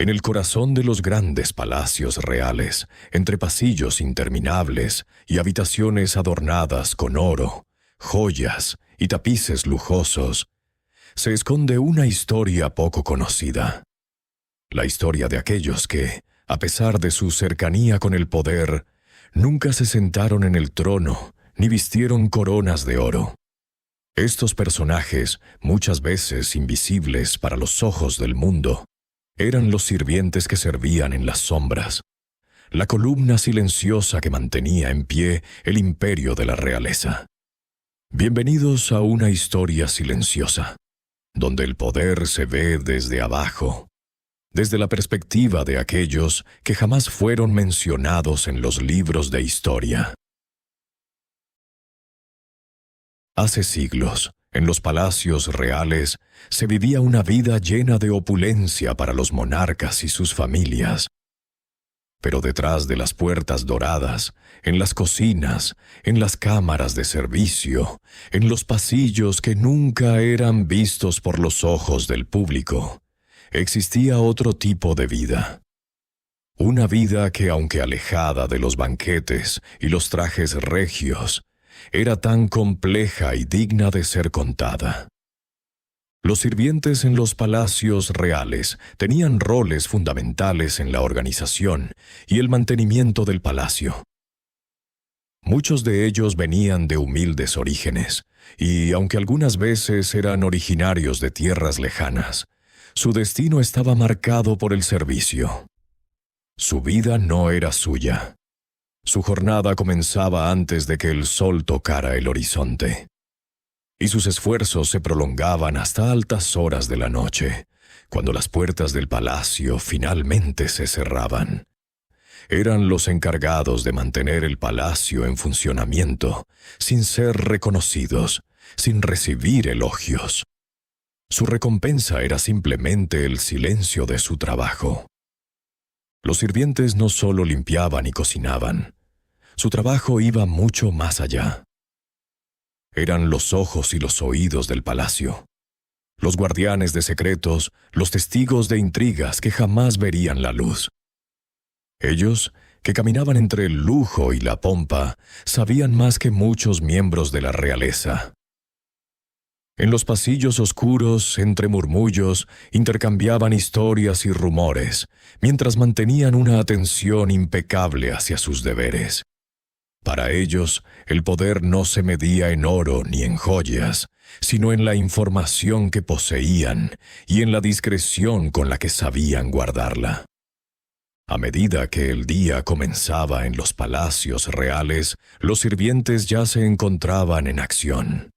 En el corazón de los grandes palacios reales, entre pasillos interminables y habitaciones adornadas con oro, joyas y tapices lujosos, se esconde una historia poco conocida. La historia de aquellos que, a pesar de su cercanía con el poder, nunca se sentaron en el trono ni vistieron coronas de oro. Estos personajes, muchas veces invisibles para los ojos del mundo, eran los sirvientes que servían en las sombras, la columna silenciosa que mantenía en pie el imperio de la realeza. Bienvenidos a una historia silenciosa, donde el poder se ve desde abajo, desde la perspectiva de aquellos que jamás fueron mencionados en los libros de historia. Hace siglos, en los palacios reales, se vivía una vida llena de opulencia para los monarcas y sus familias. Pero detrás de las puertas doradas, en las cocinas, en las cámaras de servicio, en los pasillos que nunca eran vistos por los ojos del público, existía otro tipo de vida. Una vida que, aunque alejada de los banquetes y los trajes regios, era tan compleja y digna de ser contada. Los sirvientes en los palacios reales tenían roles fundamentales en la organización y el mantenimiento del palacio. Muchos de ellos venían de humildes orígenes, y aunque algunas veces eran originarios de tierras lejanas, su destino estaba marcado por el servicio. Su vida no era suya. Su jornada comenzaba antes de que el sol tocara el horizonte, y sus esfuerzos se prolongaban hasta altas horas de la noche, cuando las puertas del palacio finalmente se cerraban. Eran los encargados de mantener el palacio en funcionamiento, sin ser reconocidos, sin recibir elogios. Su recompensa era simplemente el silencio de su trabajo. Los sirvientes no solo limpiaban y cocinaban. Su trabajo iba mucho más allá. Eran los ojos y los oídos del palacio, los guardianes de secretos, los testigos de intrigas que jamás verían la luz. Ellos, que caminaban entre el lujo y la pompa, sabían más que muchos miembros de la realeza. En los pasillos oscuros, entre murmullos, intercambiaban historias y rumores, mientras mantenían una atención impecable hacia sus deberes. Para ellos, el poder no se medía en oro ni en joyas, sino en la información que poseían y en la discreción con la que sabían guardarla. A medida que el día comenzaba en los palacios reales, los sirvientes ya se encontraban en acción.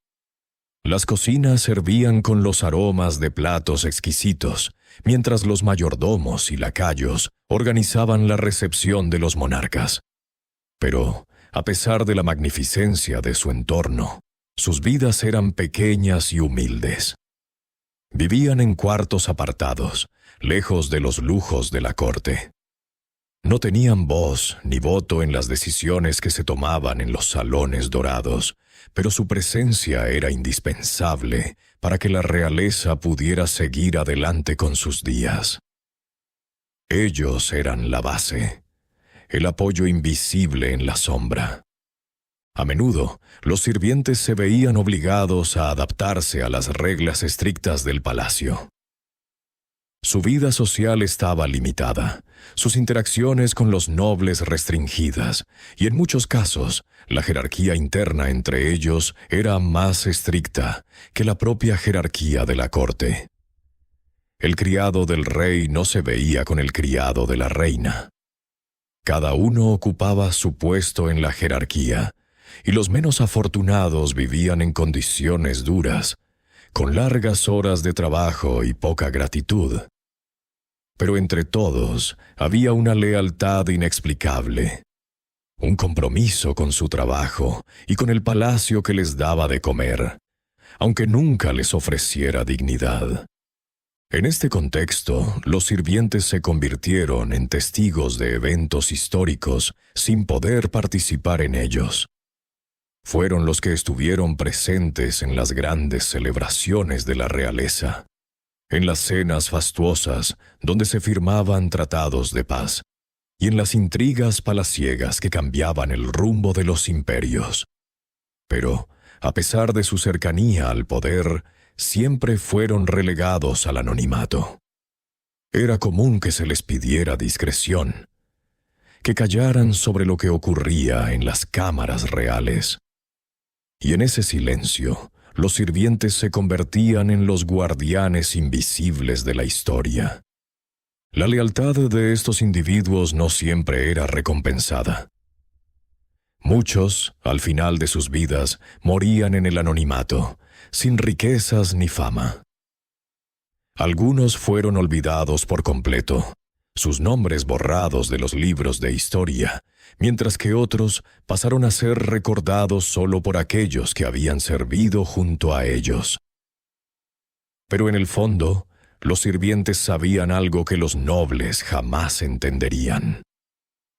Las cocinas servían con los aromas de platos exquisitos, mientras los mayordomos y lacayos organizaban la recepción de los monarcas. Pero, a pesar de la magnificencia de su entorno, sus vidas eran pequeñas y humildes. Vivían en cuartos apartados, lejos de los lujos de la corte. No tenían voz ni voto en las decisiones que se tomaban en los salones dorados, pero su presencia era indispensable para que la realeza pudiera seguir adelante con sus días. Ellos eran la base, el apoyo invisible en la sombra. A menudo, los sirvientes se veían obligados a adaptarse a las reglas estrictas del palacio. Su vida social estaba limitada, sus interacciones con los nobles restringidas, y en muchos casos, la jerarquía interna entre ellos era más estricta que la propia jerarquía de la corte. El criado del rey no se veía con el criado de la reina. Cada uno ocupaba su puesto en la jerarquía, y los menos afortunados vivían en condiciones duras, con largas horas de trabajo y poca gratitud. Pero entre todos había una lealtad inexplicable, un compromiso con su trabajo y con el palacio que les daba de comer, aunque nunca les ofreciera dignidad. En este contexto, los sirvientes se convirtieron en testigos de eventos históricos sin poder participar en ellos. Fueron los que estuvieron presentes en las grandes celebraciones de la realeza, en las cenas fastuosas donde se firmaban tratados de paz, y en las intrigas palaciegas que cambiaban el rumbo de los imperios. Pero, a pesar de su cercanía al poder, siempre fueron relegados al anonimato. Era común que se les pidiera discreción, que callaran sobre lo que ocurría en las cámaras reales. Y en ese silencio, los sirvientes se convertían en los guardianes invisibles de la historia. La lealtad de estos individuos no siempre era recompensada. Muchos, al final de sus vidas, morían en el anonimato, sin riquezas ni fama. Algunos fueron olvidados por completo, sus nombres borrados de los libros de historia, mientras que otros pasaron a ser recordados solo por aquellos que habían servido junto a ellos. Pero en el fondo, los sirvientes sabían algo que los nobles jamás entenderían.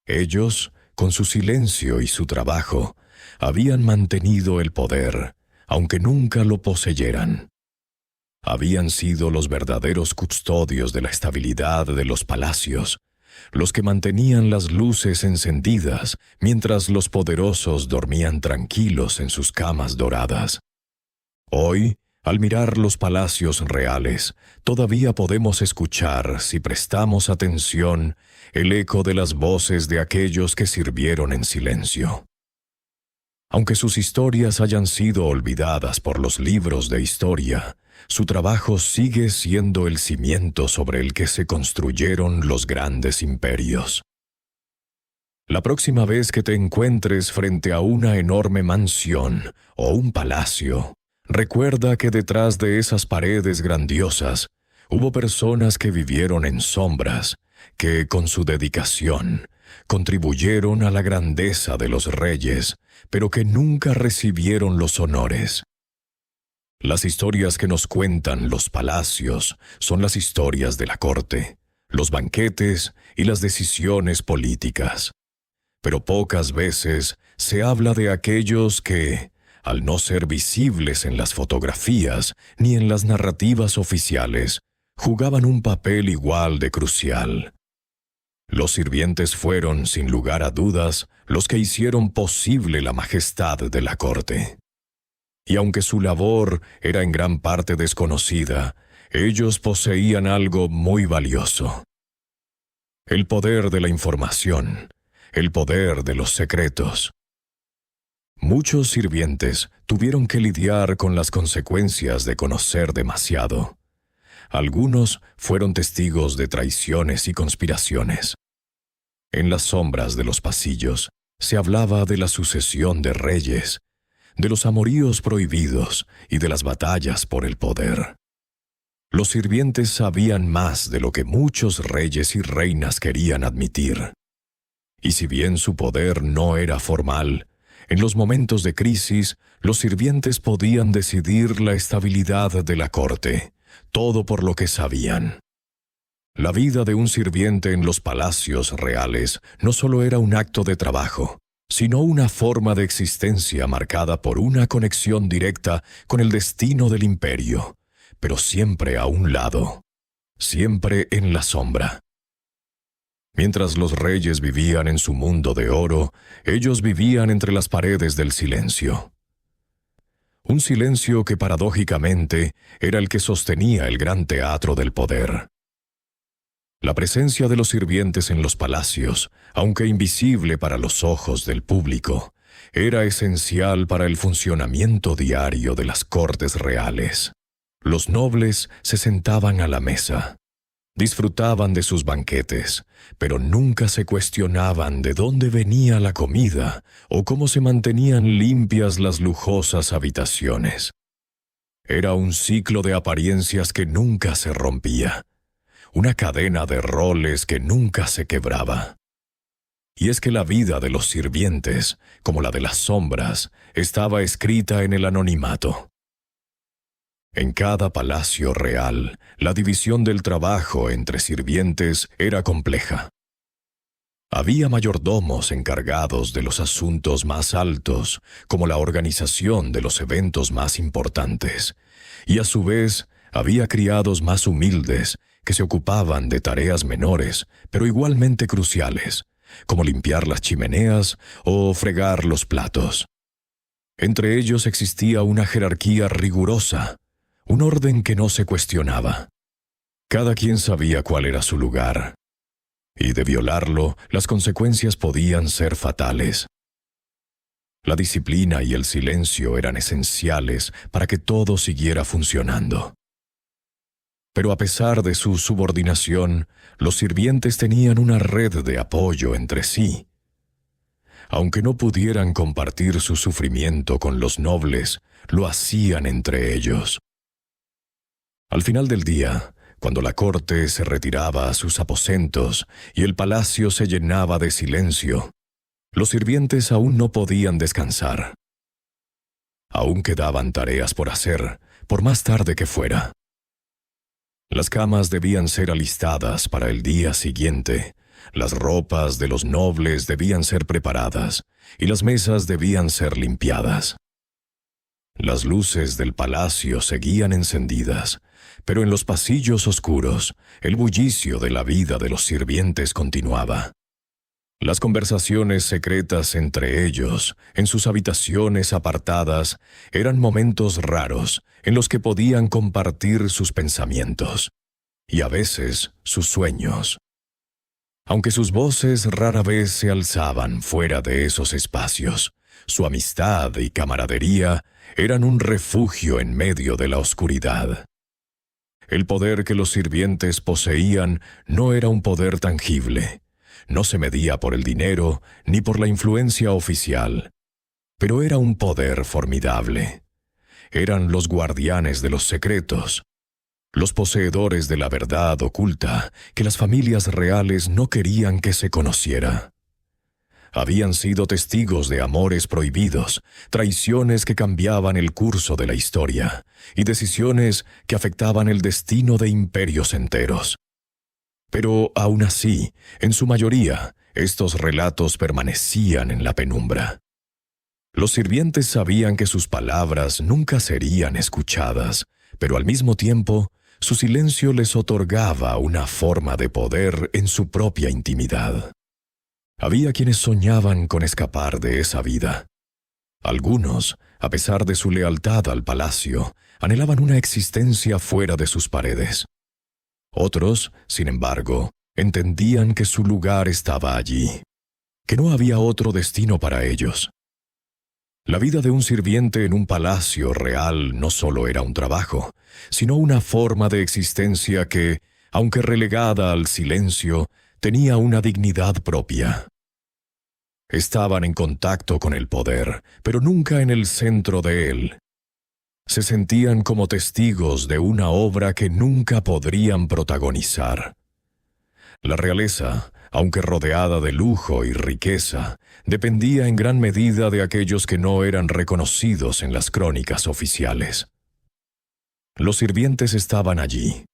Ellos, con su silencio y su trabajo, habían mantenido el poder, aunque nunca lo poseyeran. Habían sido los verdaderos custodios de la estabilidad de los palacios, los que mantenían las luces encendidas mientras los poderosos dormían tranquilos en sus camas doradas. Hoy, al mirar los palacios reales, todavía podemos escuchar, si prestamos atención, el eco de las voces de aquellos que sirvieron en silencio. Aunque sus historias hayan sido olvidadas por los libros de historia, su trabajo sigue siendo el cimiento sobre el que se construyeron los grandes imperios. La próxima vez que te encuentres frente a una enorme mansión o un palacio, recuerda que detrás de esas paredes grandiosas hubo personas que vivieron en sombras, que con su dedicación contribuyeron a la grandeza de los reyes, pero que nunca recibieron los honores. Las historias que nos cuentan los palacios son las historias de la corte, los banquetes y las decisiones políticas. Pero pocas veces se habla de aquellos que, al no ser visibles en las fotografías ni en las narrativas oficiales, jugaban un papel igual de crucial. Los sirvientes fueron, sin lugar a dudas, los que hicieron posible la majestad de la corte. Y aunque su labor era en gran parte desconocida, ellos poseían algo muy valioso: el poder de la información, el poder de los secretos. Muchos sirvientes tuvieron que lidiar con las consecuencias de conocer demasiado. Algunos fueron testigos de traiciones y conspiraciones. En las sombras de los pasillos se hablaba de la sucesión de reyes, de los amoríos prohibidos y de las batallas por el poder. Los sirvientes sabían más de lo que muchos reyes y reinas querían admitir. Y si bien su poder no era formal, en los momentos de crisis, los sirvientes podían decidir la estabilidad de la corte, todo por lo que sabían. La vida de un sirviente en los palacios reales no solo era un acto de trabajo, sino una forma de existencia marcada por una conexión directa con el destino del imperio, pero siempre a un lado, siempre en la sombra. Mientras los reyes vivían en su mundo de oro, ellos vivían entre las paredes del silencio. Un silencio que paradójicamente era el que sostenía el gran teatro del poder. La presencia de los sirvientes en los palacios, aunque invisible para los ojos del público, era esencial para el funcionamiento diario de las cortes reales. Los nobles se sentaban a la mesa, disfrutaban de sus banquetes, pero nunca se cuestionaban de dónde venía la comida o cómo se mantenían limpias las lujosas habitaciones. Era un ciclo de apariencias que nunca se rompía, una cadena de roles que nunca se quebraba. Y es que la vida de los sirvientes, como la de las sombras, estaba escrita en el anonimato. En cada palacio real, la división del trabajo entre sirvientes era compleja. Había mayordomos encargados de los asuntos más altos, como la organización de los eventos más importantes, y a su vez había criados más humildes que se ocupaban de tareas menores, pero igualmente cruciales, como limpiar las chimeneas o fregar los platos. Entre ellos existía una jerarquía rigurosa, un orden que no se cuestionaba. Cada quien sabía cuál era su lugar, y de violarlo, las consecuencias podían ser fatales. La disciplina y el silencio eran esenciales para que todo siguiera funcionando. Pero a pesar de su subordinación, los sirvientes tenían una red de apoyo entre sí. Aunque no pudieran compartir su sufrimiento con los nobles, lo hacían entre ellos. Al final del día, cuando la corte se retiraba a sus aposentos y el palacio se llenaba de silencio, los sirvientes aún no podían descansar. Aún quedaban tareas por hacer, por más tarde que fuera. Las camas debían ser alistadas para el día siguiente, las ropas de los nobles debían ser preparadas y las mesas debían ser limpiadas. Las luces del palacio seguían encendidas, pero en los pasillos oscuros, el bullicio de la vida de los sirvientes continuaba. Las conversaciones secretas entre ellos, en sus habitaciones apartadas, eran momentos raros en los que podían compartir sus pensamientos, y a veces sus sueños. Aunque sus voces rara vez se alzaban fuera de esos espacios, su amistad y camaradería eran un refugio en medio de la oscuridad. El poder que los sirvientes poseían no era un poder tangible. No se medía por el dinero ni por la influencia oficial, pero era un poder formidable. Eran los guardianes de los secretos, los poseedores de la verdad oculta que las familias reales no querían que se conociera. Habían sido testigos de amores prohibidos, traiciones que cambiaban el curso de la historia y decisiones que afectaban el destino de imperios enteros. Pero aún así, en su mayoría, estos relatos permanecían en la penumbra. Los sirvientes sabían que sus palabras nunca serían escuchadas, pero al mismo tiempo, su silencio les otorgaba una forma de poder en su propia intimidad. Había quienes soñaban con escapar de esa vida. Algunos, a pesar de su lealtad al palacio, anhelaban una existencia fuera de sus paredes. Otros, sin embargo, entendían que su lugar estaba allí, que no había otro destino para ellos. La vida de un sirviente en un palacio real no solo era un trabajo, sino una forma de existencia que, aunque relegada al silencio, tenía una dignidad propia. Estaban en contacto con el poder, pero nunca en el centro de él. Se sentían como testigos de una obra que nunca podrían protagonizar. La realeza, aunque rodeada de lujo y riqueza, dependía en gran medida de aquellos que no eran reconocidos en las crónicas oficiales. Los sirvientes estaban allí,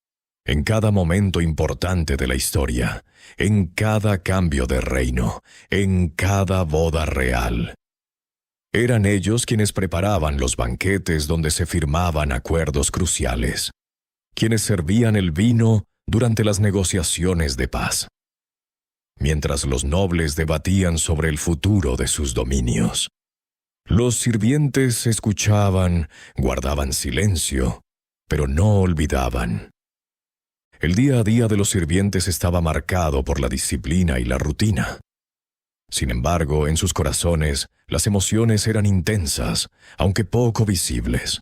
en cada momento importante de la historia, en cada cambio de reino, en cada boda real. Eran ellos quienes preparaban los banquetes donde se firmaban acuerdos cruciales, quienes servían el vino durante las negociaciones de paz, mientras los nobles debatían sobre el futuro de sus dominios. Los sirvientes escuchaban, guardaban silencio, pero no olvidaban. El día a día de los sirvientes estaba marcado por la disciplina y la rutina. Sin embargo, en sus corazones, las emociones eran intensas, aunque poco visibles.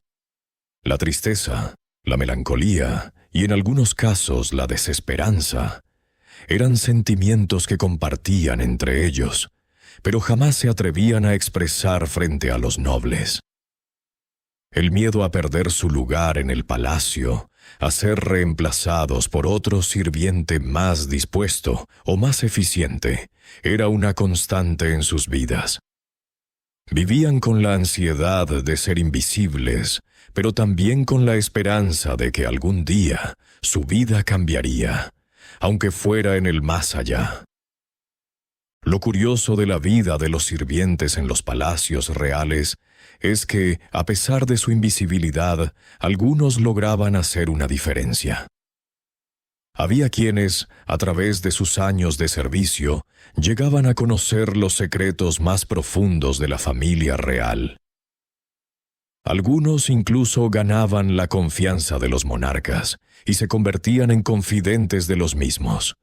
La tristeza, la melancolía y en algunos casos la desesperanza eran sentimientos que compartían entre ellos, pero jamás se atrevían a expresar frente a los nobles. El miedo a perder su lugar en el palacio, a ser reemplazados por otro sirviente más dispuesto o más eficiente, era una constante en sus vidas. Vivían con la ansiedad de ser invisibles, pero también con la esperanza de que algún día su vida cambiaría, aunque fuera en el más allá. Lo curioso de la vida de los sirvientes en los palacios reales es que, a pesar de su invisibilidad, algunos lograban hacer una diferencia. Había quienes, a través de sus años de servicio, llegaban a conocer los secretos más profundos de la familia real. Algunos incluso ganaban la confianza de los monarcas y se convertían en confidentes de los mismos.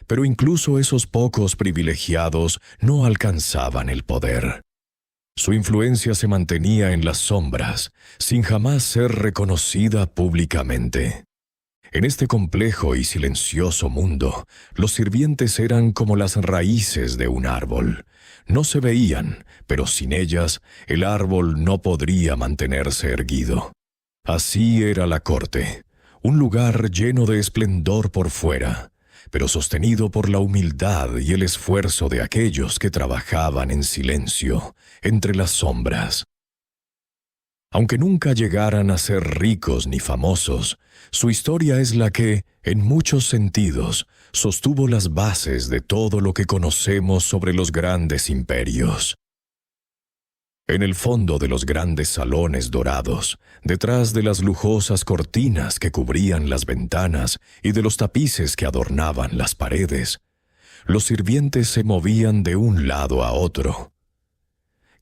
Pero incluso esos pocos privilegiados no alcanzaban el poder. Su influencia se mantenía en las sombras, sin jamás ser reconocida públicamente. En este complejo y silencioso mundo, los sirvientes eran como las raíces de un árbol. No se veían, pero sin ellas, el árbol no podría mantenerse erguido. Así era la corte, un lugar lleno de esplendor por fuera, pero sostenido por la humildad y el esfuerzo de aquellos que trabajaban en silencio, entre las sombras. Aunque nunca llegaran a ser ricos ni famosos, su historia es la que, en muchos sentidos, sostuvo las bases de todo lo que conocemos sobre los grandes imperios. En el fondo de los grandes salones dorados, detrás de las lujosas cortinas que cubrían las ventanas y de los tapices que adornaban las paredes, los sirvientes se movían de un lado a otro,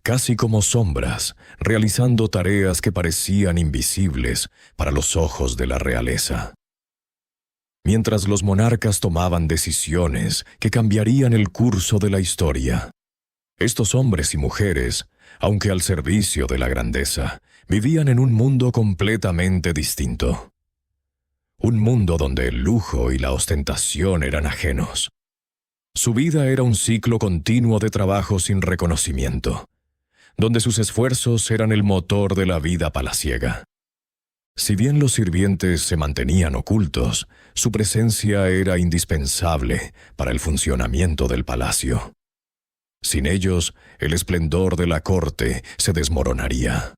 casi como sombras, realizando tareas que parecían invisibles para los ojos de la realeza. Mientras los monarcas tomaban decisiones que cambiarían el curso de la historia, estos hombres y mujeres, aunque al servicio de la grandeza, vivían en un mundo completamente distinto. Un mundo donde el lujo y la ostentación eran ajenos. Su vida era un ciclo continuo de trabajo sin reconocimiento, donde sus esfuerzos eran el motor de la vida palaciega. Si bien los sirvientes se mantenían ocultos, su presencia era indispensable para el funcionamiento del palacio. Sin ellos, el esplendor de la corte se desmoronaría.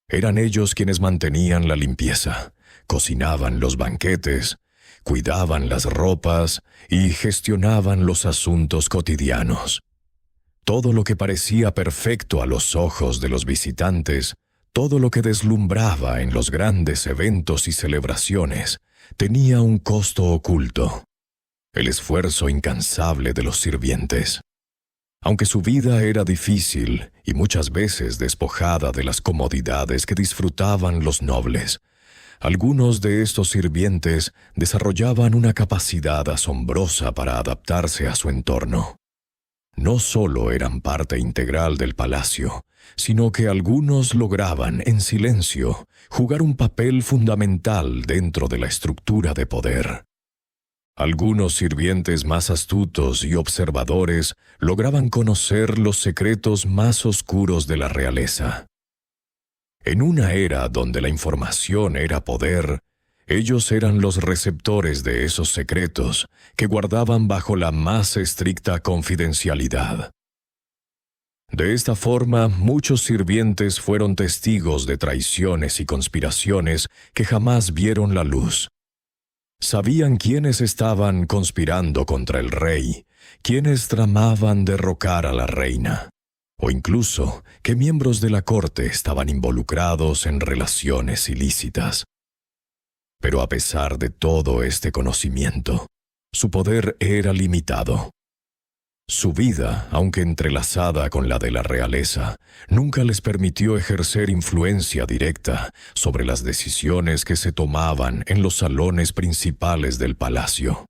Eran ellos quienes mantenían la limpieza, cocinaban los banquetes, cuidaban las ropas y gestionaban los asuntos cotidianos. Todo lo que parecía perfecto a los ojos de los visitantes, todo lo que deslumbraba en los grandes eventos y celebraciones, tenía un costo oculto: el esfuerzo incansable de los sirvientes. Aunque su vida era difícil y muchas veces despojada de las comodidades que disfrutaban los nobles, algunos de estos sirvientes desarrollaban una capacidad asombrosa para adaptarse a su entorno. No solo eran parte integral del palacio, sino que algunos lograban, en silencio, jugar un papel fundamental dentro de la estructura de poder. Algunos sirvientes más astutos y observadores lograban conocer los secretos más oscuros de la realeza. En una era donde la información era poder, ellos eran los receptores de esos secretos que guardaban bajo la más estricta confidencialidad. De esta forma, muchos sirvientes fueron testigos de traiciones y conspiraciones que jamás vieron la luz. Sabían quiénes estaban conspirando contra el rey, quiénes tramaban derrocar a la reina, o incluso qué miembros de la corte estaban involucrados en relaciones ilícitas. Pero a pesar de todo este conocimiento, su poder era limitado. Su vida, aunque entrelazada con la de la realeza, nunca les permitió ejercer influencia directa sobre las decisiones que se tomaban en los salones principales del palacio.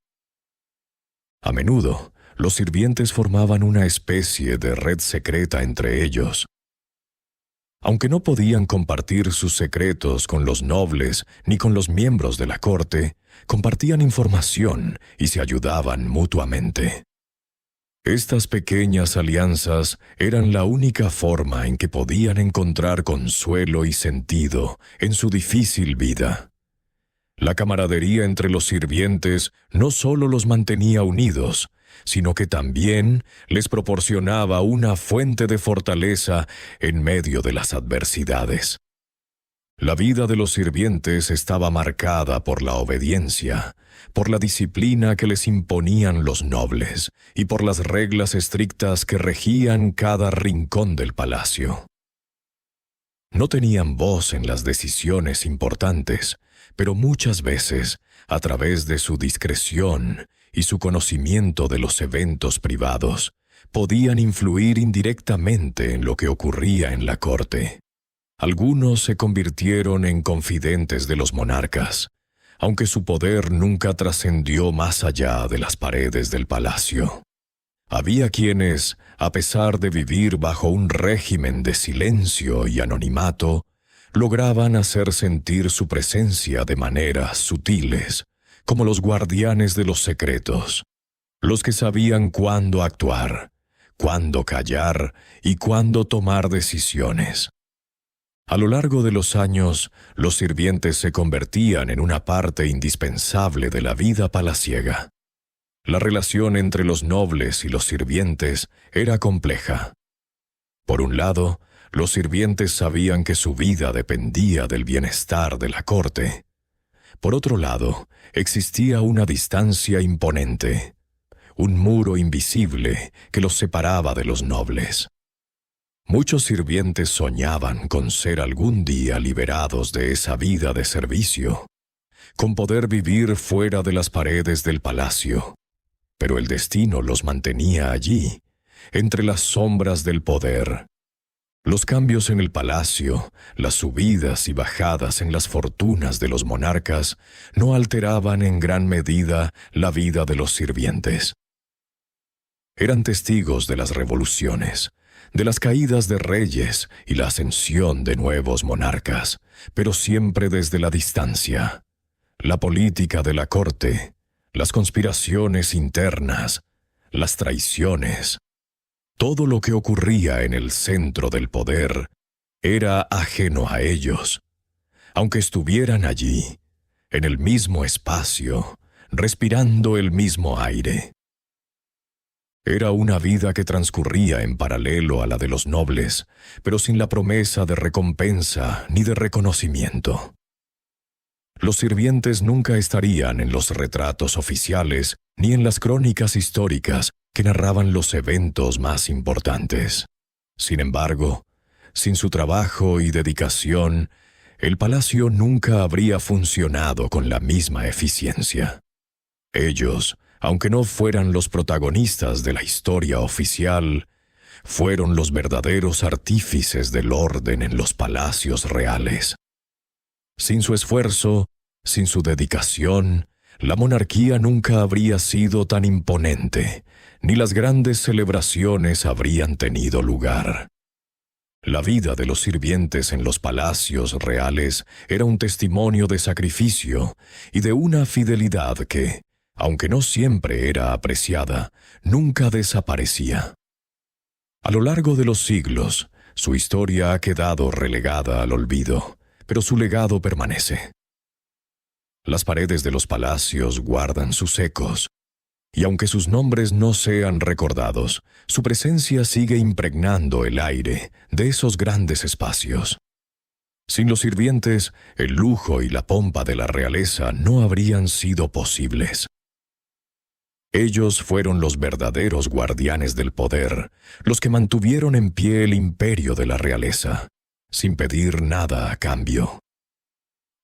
A menudo, los sirvientes formaban una especie de red secreta entre ellos. Aunque no podían compartir sus secretos con los nobles ni con los miembros de la corte, compartían información y se ayudaban mutuamente. Estas pequeñas alianzas eran la única forma en que podían encontrar consuelo y sentido en su difícil vida. La camaradería entre los sirvientes no solo los mantenía unidos, sino que también les proporcionaba una fuente de fortaleza en medio de las adversidades. La vida de los sirvientes estaba marcada por la obediencia, por la disciplina que les imponían los nobles y por las reglas estrictas que regían cada rincón del palacio. No tenían voz en las decisiones importantes, pero muchas veces, a través de su discreción y su conocimiento de los eventos privados, podían influir indirectamente en lo que ocurría en la corte. Algunos se convirtieron en confidentes de los monarcas, aunque su poder nunca trascendió más allá de las paredes del palacio. Había quienes, a pesar de vivir bajo un régimen de silencio y anonimato, lograban hacer sentir su presencia de maneras sutiles, como los guardianes de los secretos, los que sabían cuándo actuar, cuándo callar y cuándo tomar decisiones. A lo largo de los años, los sirvientes se convertían en una parte indispensable de la vida palaciega. La relación entre los nobles y los sirvientes era compleja. Por un lado, los sirvientes sabían que su vida dependía del bienestar de la corte. Por otro lado, existía una distancia imponente, un muro invisible que los separaba de los nobles. Muchos sirvientes soñaban con ser algún día liberados de esa vida de servicio, con poder vivir fuera de las paredes del palacio. Pero el destino los mantenía allí, entre las sombras del poder. Los cambios en el palacio, las subidas y bajadas en las fortunas de los monarcas, no alteraban en gran medida la vida de los sirvientes. Eran testigos de las revoluciones, de las caídas de reyes y la ascensión de nuevos monarcas, pero siempre desde la distancia. La política de la corte, las conspiraciones internas, las traiciones, todo lo que ocurría en el centro del poder era ajeno a ellos, aunque estuvieran allí, en el mismo espacio, respirando el mismo aire. Era una vida que transcurría en paralelo a la de los nobles, pero sin la promesa de recompensa ni de reconocimiento. Los sirvientes nunca estarían en los retratos oficiales ni en las crónicas históricas que narraban los eventos más importantes. Sin embargo, sin su trabajo y dedicación, el palacio nunca habría funcionado con la misma eficiencia. Ellos, aunque no fueran los protagonistas de la historia oficial, fueron los verdaderos artífices del orden en los palacios reales. Sin su esfuerzo, sin su dedicación, la monarquía nunca habría sido tan imponente, ni las grandes celebraciones habrían tenido lugar. La vida de los sirvientes en los palacios reales era un testimonio de sacrificio y de una fidelidad que, aunque no siempre era apreciada, nunca desaparecía. A lo largo de los siglos, su historia ha quedado relegada al olvido, pero su legado permanece. Las paredes de los palacios guardan sus ecos, y aunque sus nombres no sean recordados, su presencia sigue impregnando el aire de esos grandes espacios. Sin los sirvientes, el lujo y la pompa de la realeza no habrían sido posibles. Ellos fueron los verdaderos guardianes del poder, los que mantuvieron en pie el imperio de la realeza, sin pedir nada a cambio.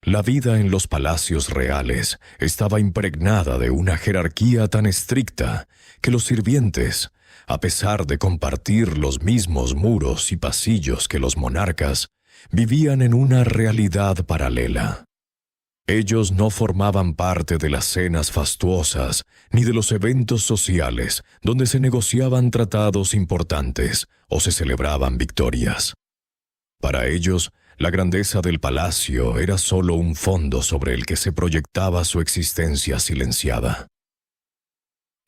La vida en los palacios reales estaba impregnada de una jerarquía tan estricta que los sirvientes, a pesar de compartir los mismos muros y pasillos que los monarcas, vivían en una realidad paralela. Ellos no formaban parte de las cenas fastuosas ni de los eventos sociales donde se negociaban tratados importantes o se celebraban victorias. Para ellos, la grandeza del palacio era solo un fondo sobre el que se proyectaba su existencia silenciada.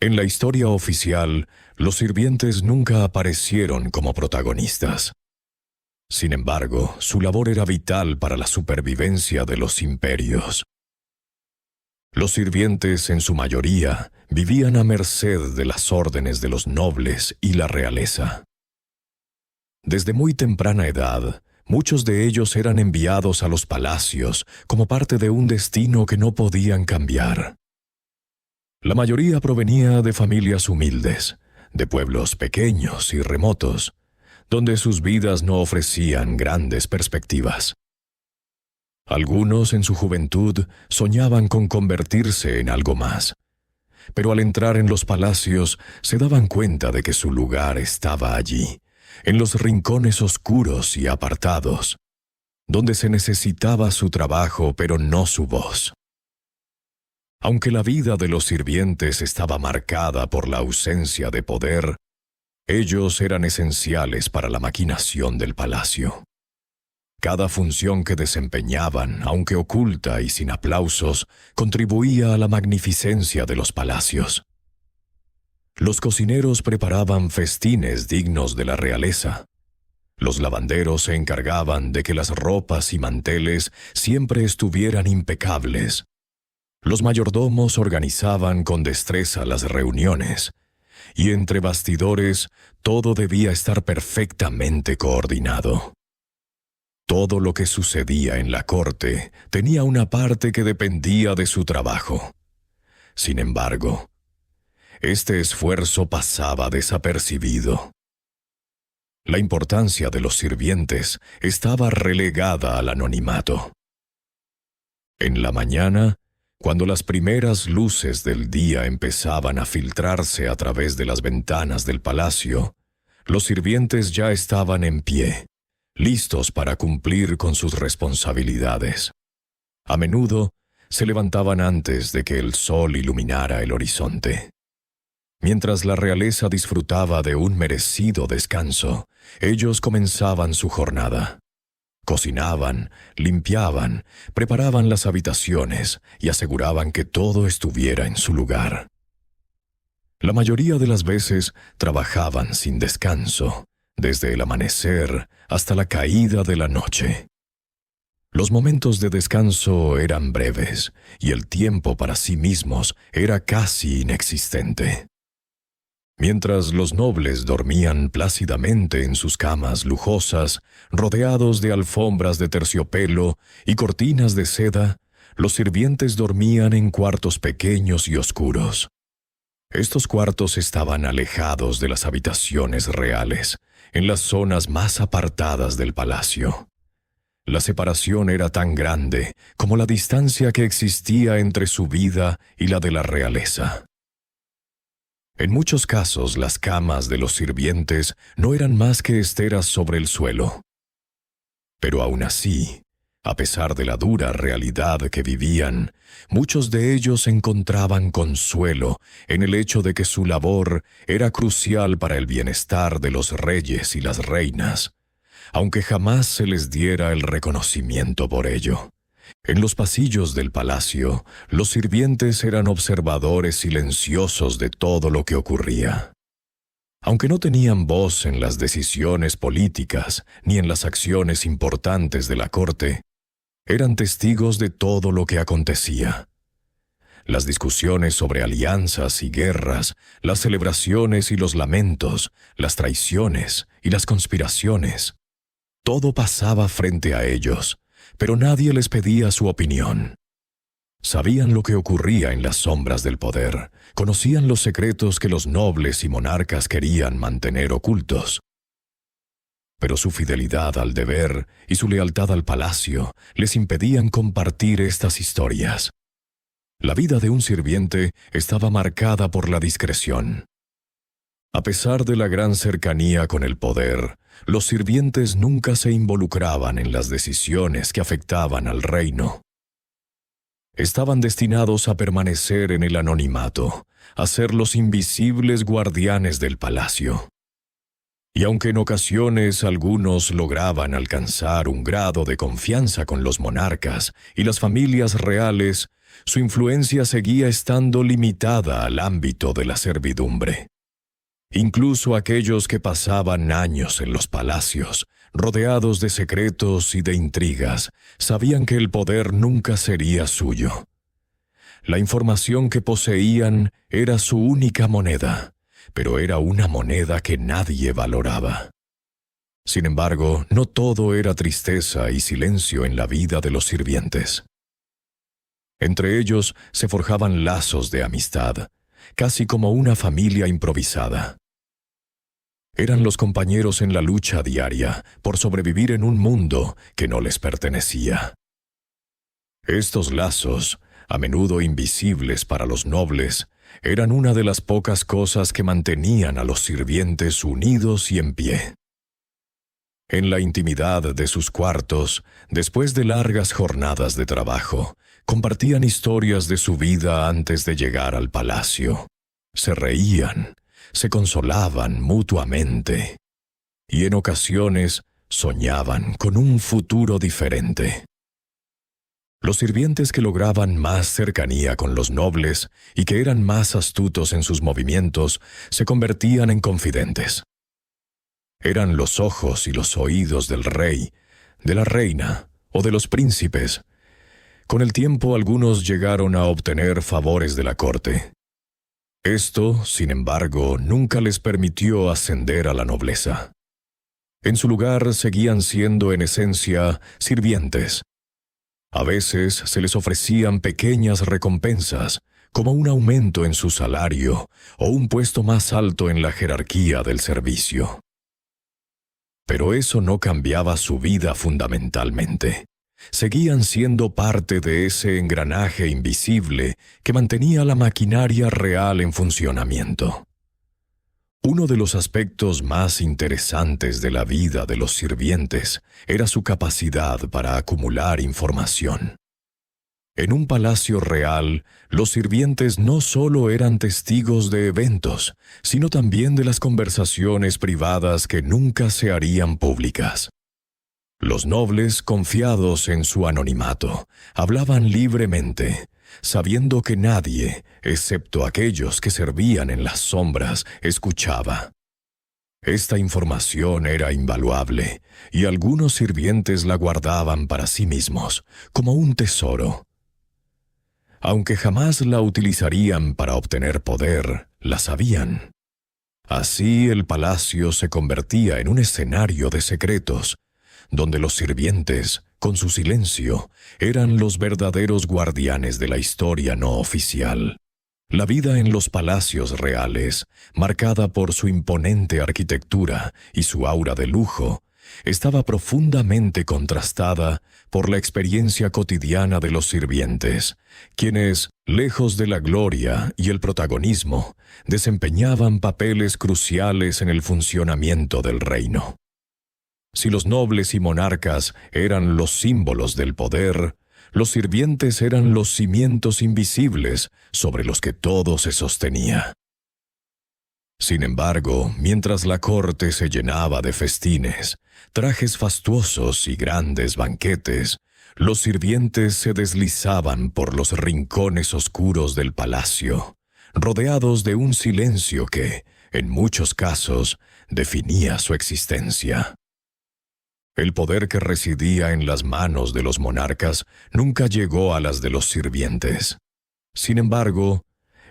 En la historia oficial, los sirvientes nunca aparecieron como protagonistas. Sin embargo, su labor era vital para la supervivencia de los imperios. Los sirvientes, en su mayoría, vivían a merced de las órdenes de los nobles y la realeza. Desde muy temprana edad, Muchos de ellos eran enviados a los palacios como parte de un destino que no podían cambiar. La mayoría provenía de familias humildes, de pueblos pequeños y remotos, donde sus vidas no ofrecían grandes perspectivas. Algunos en su juventud soñaban con convertirse en algo más, pero al entrar en los palacios se daban cuenta de que su lugar estaba allí, en los rincones oscuros y apartados, donde se necesitaba su trabajo pero no su voz. Aunque la vida de los sirvientes estaba marcada por la ausencia de poder, ellos eran esenciales para la maquinación del palacio. Cada función que desempeñaban, aunque oculta y sin aplausos, contribuía a la magnificencia de los palacios. Los cocineros preparaban festines dignos de la realeza. Los lavanderos se encargaban de que las ropas y manteles siempre estuvieran impecables. Los mayordomos organizaban con destreza las reuniones, y entre bastidores todo debía estar perfectamente coordinado. Todo lo que sucedía en la corte tenía una parte que dependía de su trabajo. Sin embargo, este esfuerzo pasaba desapercibido. La importancia de los sirvientes estaba relegada al anonimato. En la mañana, cuando las primeras luces del día empezaban a filtrarse a través de las ventanas del palacio, los sirvientes ya estaban en pie, listos para cumplir con sus responsabilidades. A menudo se levantaban antes de que el sol iluminara el horizonte. Mientras la realeza disfrutaba de un merecido descanso, ellos comenzaban su jornada. Cocinaban, limpiaban, preparaban las habitaciones y aseguraban que todo estuviera en su lugar. La mayoría de las veces trabajaban sin descanso, desde el amanecer hasta la caída de la noche. Los momentos de descanso eran breves y el tiempo para sí mismos era casi inexistente. Mientras los nobles dormían plácidamente en sus camas lujosas, rodeados de alfombras de terciopelo y cortinas de seda, los sirvientes dormían en cuartos pequeños y oscuros. Estos cuartos estaban alejados de las habitaciones reales, en las zonas más apartadas del palacio. La separación era tan grande como la distancia que existía entre su vida y la de la realeza. En muchos casos, las camas de los sirvientes no eran más que esteras sobre el suelo. Pero aún así, a pesar de la dura realidad que vivían, muchos de ellos encontraban consuelo en el hecho de que su labor era crucial para el bienestar de los reyes y las reinas, aunque jamás se les diera el reconocimiento por ello. En los pasillos del palacio, los sirvientes eran observadores silenciosos de todo lo que ocurría. Aunque no tenían voz en las decisiones políticas ni en las acciones importantes de la corte, eran testigos de todo lo que acontecía. Las discusiones sobre alianzas y guerras, las celebraciones y los lamentos, las traiciones y las conspiraciones. Todo pasaba frente a ellos, pero nadie les pedía su opinión. Sabían lo que ocurría en las sombras del poder, conocían los secretos que los nobles y monarcas querían mantener ocultos. Pero su fidelidad al deber y su lealtad al palacio les impedían compartir estas historias. La vida de un sirviente estaba marcada por la discreción. A pesar de la gran cercanía con el poder, los sirvientes nunca se involucraban en las decisiones que afectaban al reino. Estaban destinados a permanecer en el anonimato, a ser los invisibles guardianes del palacio. Y aunque en ocasiones algunos lograban alcanzar un grado de confianza con los monarcas y las familias reales, su influencia seguía estando limitada al ámbito de la servidumbre. Incluso aquellos que pasaban años en los palacios, rodeados de secretos y de intrigas, sabían que el poder nunca sería suyo. La información que poseían era su única moneda, pero era una moneda que nadie valoraba. Sin embargo, no todo era tristeza y silencio en la vida de los sirvientes. Entre ellos se forjaban lazos de amistad, casi como una familia improvisada. Eran los compañeros en la lucha diaria por sobrevivir en un mundo que no les pertenecía. Estos lazos, a menudo invisibles para los nobles, eran una de las pocas cosas que mantenían a los sirvientes unidos y en pie. En la intimidad de sus cuartos, después de largas jornadas de trabajo, compartían historias de su vida antes de llegar al palacio. Se reían, se consolaban mutuamente, y en ocasiones soñaban con un futuro diferente. Los sirvientes que lograban más cercanía con los nobles y que eran más astutos en sus movimientos se convertían en confidentes. Eran los ojos y los oídos del rey, de la reina o de los príncipes. Con el tiempo algunos llegaron a obtener favores de la corte. Esto, sin embargo, nunca les permitió ascender a la nobleza. En su lugar seguían siendo en esencia sirvientes. A veces se les ofrecían pequeñas recompensas, como un aumento en su salario o un puesto más alto en la jerarquía del servicio. Pero eso no cambiaba su vida fundamentalmente. Seguían siendo parte de ese engranaje invisible que mantenía la maquinaria real en funcionamiento. Uno de los aspectos más interesantes de la vida de los sirvientes era su capacidad para acumular información. En un palacio real, los sirvientes no solo eran testigos de eventos, sino también de las conversaciones privadas que nunca se harían públicas. Los nobles, confiados en su anonimato, hablaban libremente, sabiendo que nadie, excepto aquellos que servían en las sombras, escuchaba. Esta información era invaluable, y algunos sirvientes la guardaban para sí mismos, como un tesoro. Aunque jamás la utilizarían para obtener poder, la sabían. Así el palacio se convertía en un escenario de secretos, donde los sirvientes, con su silencio, eran los verdaderos guardianes de la historia no oficial. La vida en los palacios reales, marcada por su imponente arquitectura y su aura de lujo, estaba profundamente contrastada por la experiencia cotidiana de los sirvientes, quienes, lejos de la gloria y el protagonismo, desempeñaban papeles cruciales en el funcionamiento del reino. Si los nobles y monarcas eran los símbolos del poder, los sirvientes eran los cimientos invisibles sobre los que todo se sostenía. Sin embargo, mientras la corte se llenaba de festines, trajes fastuosos y grandes banquetes, los sirvientes se deslizaban por los rincones oscuros del palacio, rodeados de un silencio que, en muchos casos, definía su existencia. El poder que residía en las manos de los monarcas nunca llegó a las de los sirvientes. Sin embargo,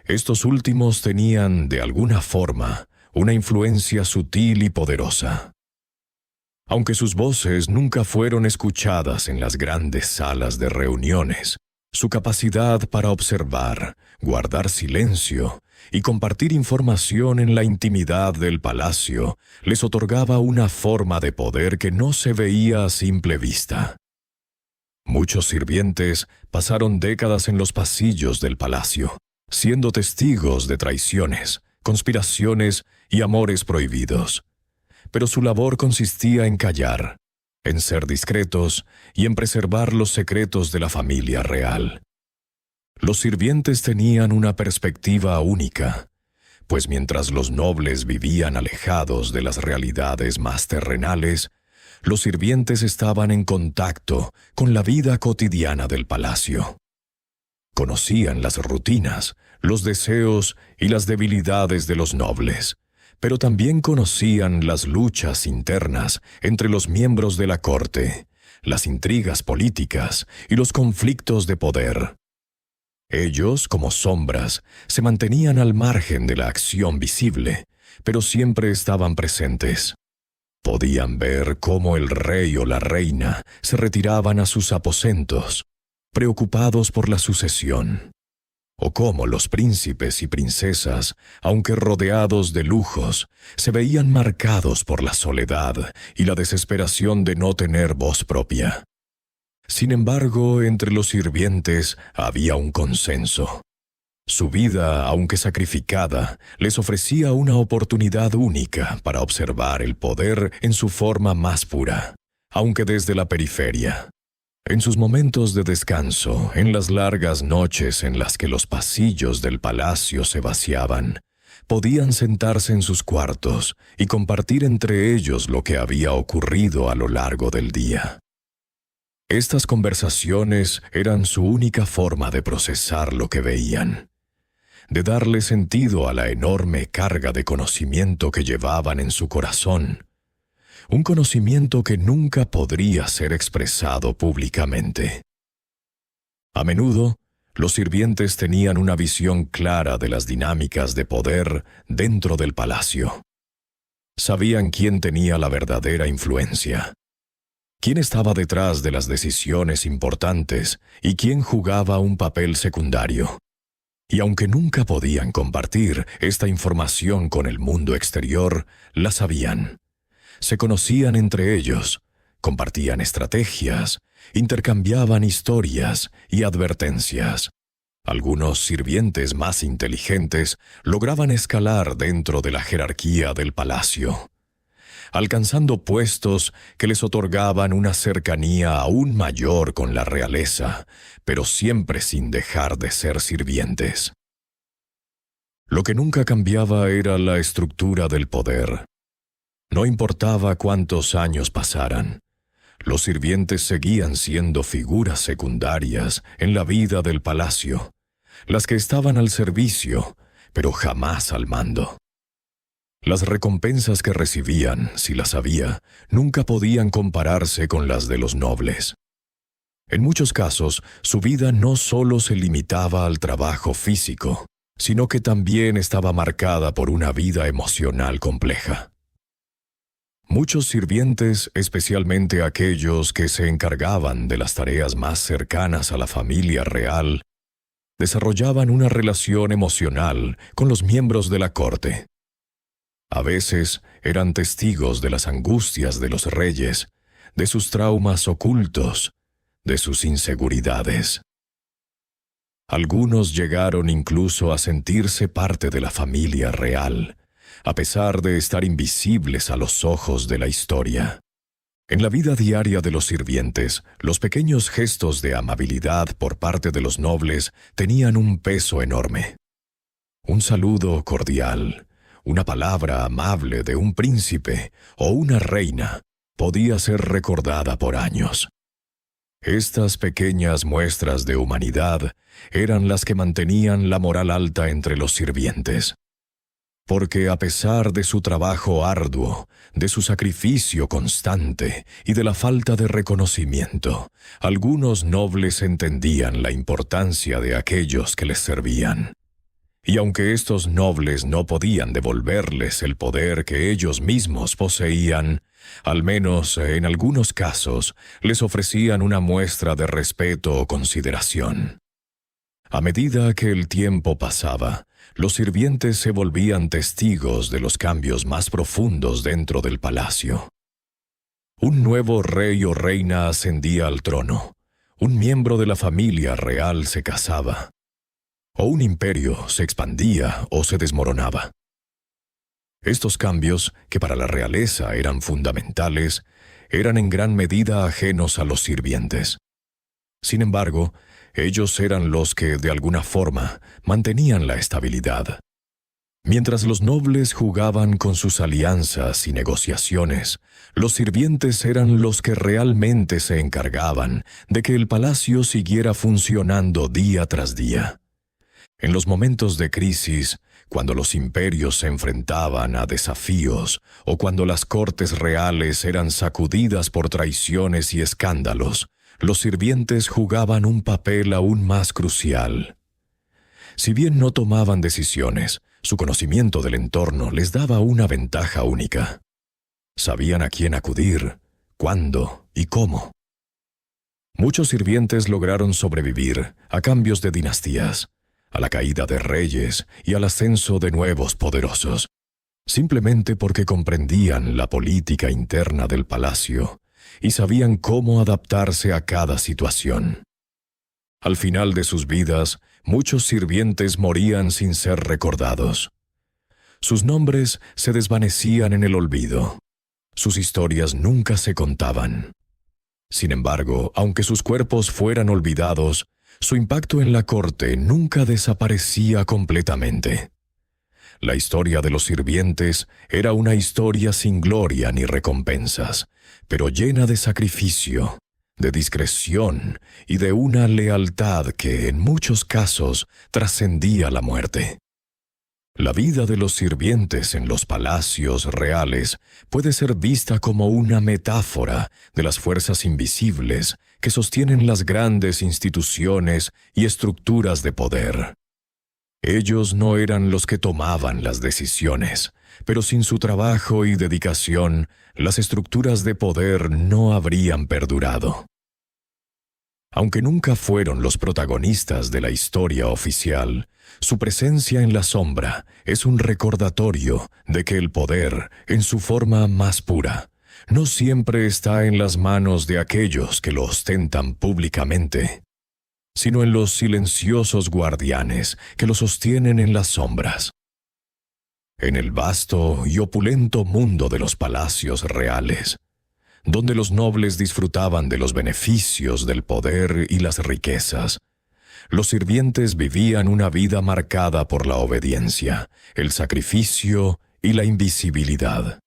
estos últimos tenían, de alguna forma, una influencia sutil y poderosa. Aunque sus voces nunca fueron escuchadas en las grandes salas de reuniones, su capacidad para observar, guardar silencio y compartir información en la intimidad del palacio les otorgaba una forma de poder que no se veía a simple vista. Muchos sirvientes pasaron décadas en los pasillos del palacio, siendo testigos de traiciones, conspiraciones y amores prohibidos. Pero su labor consistía en callar, en ser discretos y en preservar los secretos de la familia real. Los sirvientes tenían una perspectiva única, pues mientras los nobles vivían alejados de las realidades más terrenales, los sirvientes estaban en contacto con la vida cotidiana del palacio. Conocían las rutinas, los deseos y las debilidades de los nobles, pero también conocían las luchas internas entre los miembros de la corte, las intrigas políticas y los conflictos de poder. Ellos, como sombras, se mantenían al margen de la acción visible, pero siempre estaban presentes. Podían ver cómo el rey o la reina se retiraban a sus aposentos, preocupados por la sucesión, o cómo los príncipes y princesas, aunque rodeados de lujos, se veían marcados por la soledad y la desesperación de no tener voz propia. Sin embargo, entre los sirvientes había un consenso. Su vida, aunque sacrificada, les ofrecía una oportunidad única para observar el poder en su forma más pura, aunque desde la periferia. En sus momentos de descanso, en las largas noches en las que los pasillos del palacio se vaciaban, podían sentarse en sus cuartos y compartir entre ellos lo que había ocurrido a lo largo del día. Estas conversaciones eran su única forma de procesar lo que veían, de darle sentido a la enorme carga de conocimiento que llevaban en su corazón, un conocimiento que nunca podría ser expresado públicamente. A menudo, los sirvientes tenían una visión clara de las dinámicas de poder dentro del palacio. Sabían quién tenía la verdadera influencia, quién estaba detrás de las decisiones importantes y quién jugaba un papel secundario. Y aunque nunca podían compartir esta información con el mundo exterior, la sabían. Se conocían entre ellos, compartían estrategias, intercambiaban historias y advertencias. Algunos sirvientes más inteligentes lograban escalar dentro de la jerarquía del palacio, alcanzando puestos que les otorgaban una cercanía aún mayor con la realeza, pero siempre sin dejar de ser sirvientes. Lo que nunca cambiaba era la estructura del poder. No importaba cuántos años pasaran, los sirvientes seguían siendo figuras secundarias en la vida del palacio, las que estaban al servicio, pero jamás al mando. Las recompensas que recibían, si las había, nunca podían compararse con las de los nobles. En muchos casos, su vida no solo se limitaba al trabajo físico, sino que también estaba marcada por una vida emocional compleja. Muchos sirvientes, especialmente aquellos que se encargaban de las tareas más cercanas a la familia real, desarrollaban una relación emocional con los miembros de la corte. A veces eran testigos de las angustias de los reyes, de sus traumas ocultos, de sus inseguridades. Algunos llegaron incluso a sentirse parte de la familia real, a pesar de estar invisibles a los ojos de la historia. En la vida diaria de los sirvientes, los pequeños gestos de amabilidad por parte de los nobles tenían un peso enorme. Un saludo cordial, una palabra amable de un príncipe o una reina podía ser recordada por años. Estas pequeñas muestras de humanidad eran las que mantenían la moral alta entre los sirvientes. Porque a pesar de su trabajo arduo, de su sacrificio constante y de la falta de reconocimiento, algunos nobles entendían la importancia de aquellos que les servían. Y aunque estos nobles no podían devolverles el poder que ellos mismos poseían, al menos en algunos casos les ofrecían una muestra de respeto o consideración. A medida que el tiempo pasaba, los sirvientes se volvían testigos de los cambios más profundos dentro del palacio. Un nuevo rey o reina ascendía al trono, un miembro de la familia real se casaba, o un imperio se expandía o se desmoronaba. Estos cambios, que para la realeza eran fundamentales, eran en gran medida ajenos a los sirvientes. Sin embargo, ellos eran los que, de alguna forma, mantenían la estabilidad. Mientras los nobles jugaban con sus alianzas y negociaciones, los sirvientes eran los que realmente se encargaban de que el palacio siguiera funcionando día tras día. En los momentos de crisis, cuando los imperios se enfrentaban a desafíos o cuando las cortes reales eran sacudidas por traiciones y escándalos, los sirvientes jugaban un papel aún más crucial. Si bien no tomaban decisiones, su conocimiento del entorno les daba una ventaja única. Sabían a quién acudir, cuándo y cómo. Muchos sirvientes lograron sobrevivir a cambios de dinastías, a la caída de reyes y al ascenso de nuevos poderosos, simplemente porque comprendían la política interna del palacio y sabían cómo adaptarse a cada situación. Al final de sus vidas, muchos sirvientes morían sin ser recordados. Sus nombres se desvanecían en el olvido. Sus historias nunca se contaban. Sin embargo, aunque sus cuerpos fueran olvidados, su impacto en la corte nunca desaparecía completamente. La historia de los sirvientes era una historia sin gloria ni recompensas, pero llena de sacrificio, de discreción y de una lealtad que en muchos casos trascendía la muerte. La vida de los sirvientes en los palacios reales puede ser vista como una metáfora de las fuerzas invisibles que sostienen las grandes instituciones y estructuras de poder. Ellos no eran los que tomaban las decisiones, pero sin su trabajo y dedicación, las estructuras de poder no habrían perdurado. Aunque nunca fueron los protagonistas de la historia oficial, su presencia en la sombra es un recordatorio de que el poder, en su forma más pura, no siempre está en las manos de aquellos que lo ostentan públicamente, sino en los silenciosos guardianes que lo sostienen en las sombras. En el vasto y opulento mundo de los palacios reales, donde los nobles disfrutaban de los beneficios del poder y las riquezas, los sirvientes vivían una vida marcada por la obediencia, el sacrificio y la invisibilidad.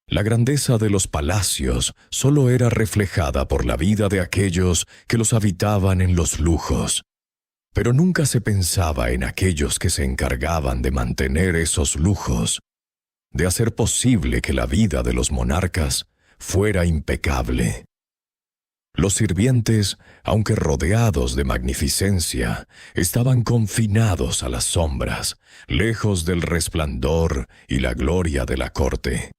La grandeza de los palacios solo era reflejada por la vida de aquellos que los habitaban en los lujos, pero nunca se pensaba en aquellos que se encargaban de mantener esos lujos, de hacer posible que la vida de los monarcas fuera impecable. Los sirvientes, aunque rodeados de magnificencia, estaban confinados a las sombras, lejos del resplandor y la gloria de la corte.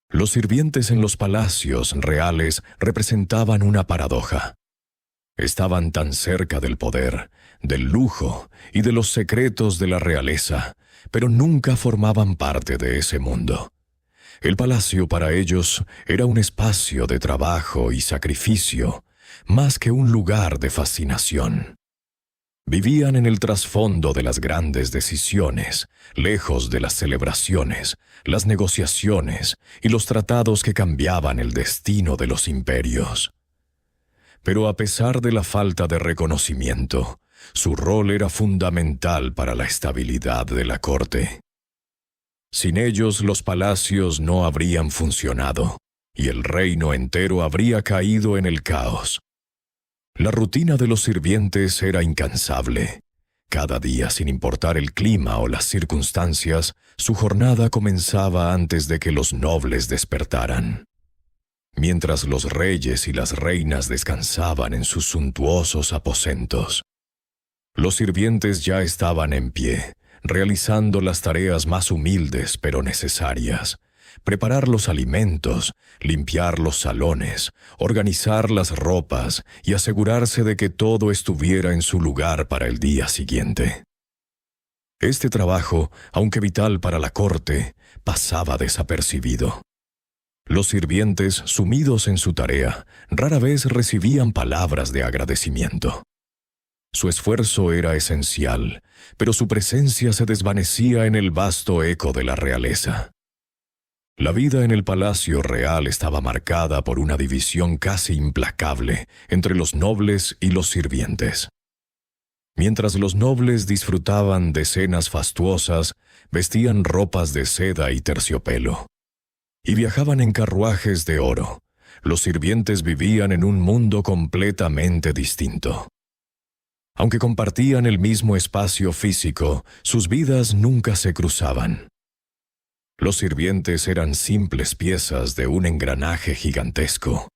Los sirvientes en los palacios reales representaban una paradoja. Estaban tan cerca del poder, del lujo y de los secretos de la realeza, pero nunca formaban parte de ese mundo. El palacio para ellos era un espacio de trabajo y sacrificio, más que un lugar de fascinación. Vivían en el trasfondo de las grandes decisiones, lejos de las celebraciones, las negociaciones y los tratados que cambiaban el destino de los imperios. Pero a pesar de la falta de reconocimiento, su rol era fundamental para la estabilidad de la corte. Sin ellos los palacios no habrían funcionado, y el reino entero habría caído en el caos. La rutina de los sirvientes era incansable. Cada día, sin importar el clima o las circunstancias, su jornada comenzaba antes de que los nobles despertaran. Mientras los reyes y las reinas descansaban en sus suntuosos aposentos, los sirvientes ya estaban en pie, realizando las tareas más humildes pero necesarias: preparar los alimentos, limpiar los salones, organizar las ropas y asegurarse de que todo estuviera en su lugar para el día siguiente. Este trabajo, aunque vital para la corte, pasaba desapercibido. Los sirvientes, sumidos en su tarea, rara vez recibían palabras de agradecimiento. Su esfuerzo era esencial, pero su presencia se desvanecía en el vasto eco de la realeza. La vida en el palacio real estaba marcada por una división casi implacable entre los nobles y los sirvientes. Mientras los nobles disfrutaban de cenas fastuosas, vestían ropas de seda y terciopelo, y viajaban en carruajes de oro, los sirvientes vivían en un mundo completamente distinto. Aunque compartían el mismo espacio físico, sus vidas nunca se cruzaban. Los sirvientes eran simples piezas de un engranaje gigantesco,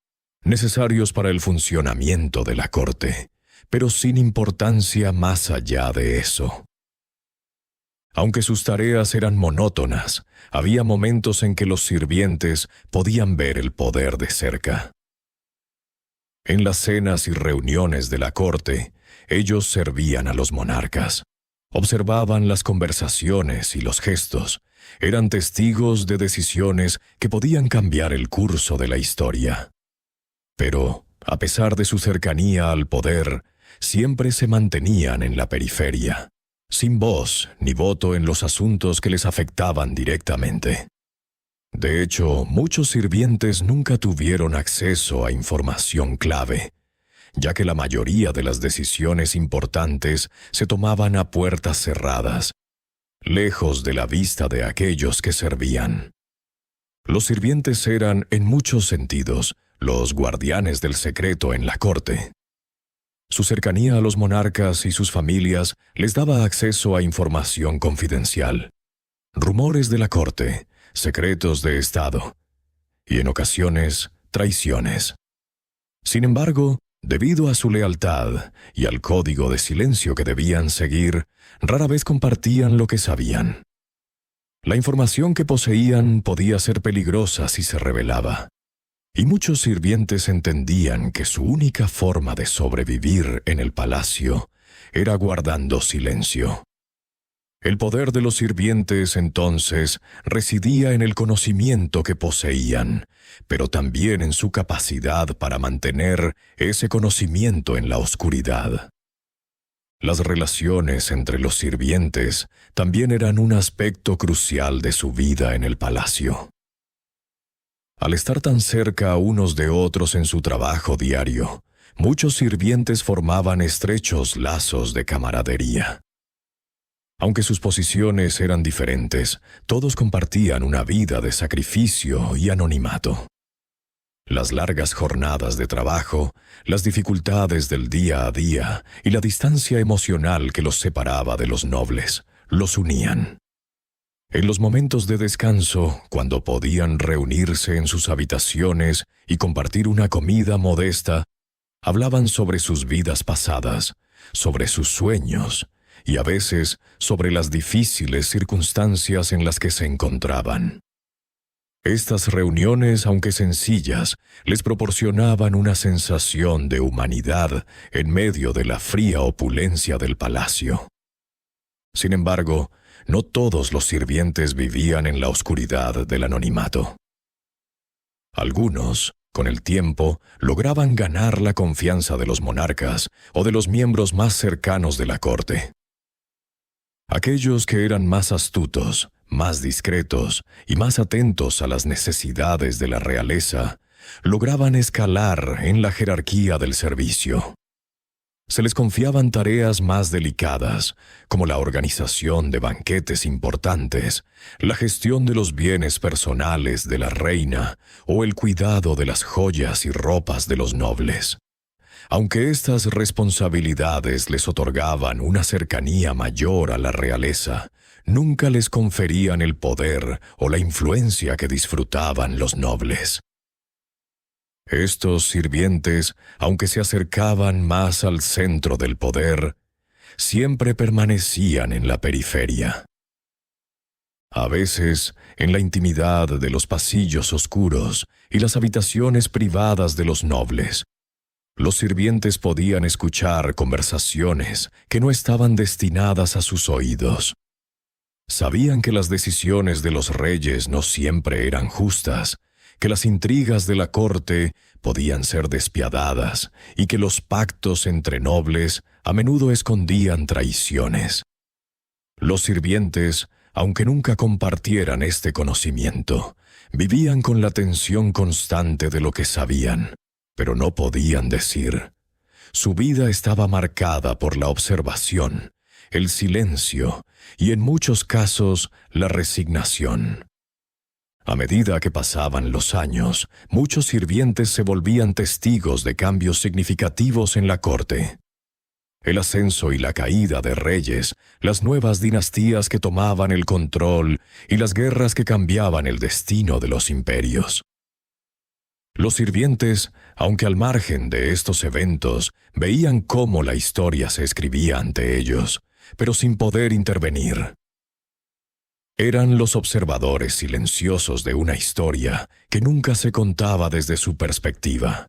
necesarios para el funcionamiento de la corte, pero sin importancia más allá de eso. Aunque sus tareas eran monótonas, había momentos en que los sirvientes podían ver el poder de cerca. En las cenas y reuniones de la corte, ellos servían a los monarcas. Observaban las conversaciones y los gestos. Eran testigos de decisiones que podían cambiar el curso de la historia. Pero, a pesar de su cercanía al poder, siempre se mantenían en la periferia, sin voz ni voto en los asuntos que les afectaban directamente. De hecho, muchos sirvientes nunca tuvieron acceso a información clave, ya que la mayoría de las decisiones importantes se tomaban a puertas cerradas, lejos de la vista de aquellos que servían. Los sirvientes eran, en muchos sentidos, los guardianes del secreto en la corte. Su cercanía a los monarcas y sus familias les daba acceso a información confidencial, rumores de la corte, secretos de Estado y, en ocasiones, traiciones. Sin embargo, debido a su lealtad y al código de silencio que debían seguir, rara vez compartían lo que sabían. La información que poseían podía ser peligrosa si se revelaba, y muchos sirvientes entendían que su única forma de sobrevivir en el palacio era guardando silencio. El poder de los sirvientes, entonces, residía en el conocimiento que poseían, pero también en su capacidad para mantener ese conocimiento en la oscuridad. Las relaciones entre los sirvientes también eran un aspecto crucial de su vida en el palacio. Al estar tan cerca unos de otros en su trabajo diario, muchos sirvientes formaban estrechos lazos de camaradería. Aunque sus posiciones eran diferentes, todos compartían una vida de sacrificio y anonimato. Las largas jornadas de trabajo, las dificultades del día a día y la distancia emocional que los separaba de los nobles, los unían. En los momentos de descanso, cuando podían reunirse en sus habitaciones y compartir una comida modesta, hablaban sobre sus vidas pasadas, sobre sus sueños, y a veces sobre las difíciles circunstancias en las que se encontraban. Estas reuniones, aunque sencillas, les proporcionaban una sensación de humanidad en medio de la fría opulencia del palacio. Sin embargo, no todos los sirvientes vivían en la oscuridad del anonimato. Algunos, con el tiempo, lograban ganar la confianza de los monarcas o de los miembros más cercanos de la corte. Aquellos que eran más astutos, más discretos y más atentos a las necesidades de la realeza, lograban escalar en la jerarquía del servicio. Se les confiaban tareas más delicadas, como la organización de banquetes importantes, la gestión de los bienes personales de la reina o el cuidado de las joyas y ropas de los nobles. Aunque estas responsabilidades les otorgaban una cercanía mayor a la realeza, nunca les conferían el poder o la influencia que disfrutaban los nobles. Estos sirvientes, aunque se acercaban más al centro del poder, siempre permanecían en la periferia. A veces, en la intimidad de los pasillos oscuros y las habitaciones privadas de los nobles, los sirvientes podían escuchar conversaciones que no estaban destinadas a sus oídos. Sabían que las decisiones de los reyes no siempre eran justas, que las intrigas de la corte podían ser despiadadas y que los pactos entre nobles a menudo escondían traiciones. Los sirvientes, aunque nunca compartieran este conocimiento, vivían con la tensión constante de lo que sabían, pero no podían decir. Su vida estaba marcada por la observación, el silencio y, en muchos casos, la resignación. A medida que pasaban los años, muchos sirvientes se volvían testigos de cambios significativos en la corte. El ascenso y la caída de reyes, las nuevas dinastías que tomaban el control y las guerras que cambiaban el destino de los imperios. Los sirvientes, aunque al margen de estos eventos, veían cómo la historia se escribía ante ellos, pero sin poder intervenir. Eran los observadores silenciosos de una historia que nunca se contaba desde su perspectiva.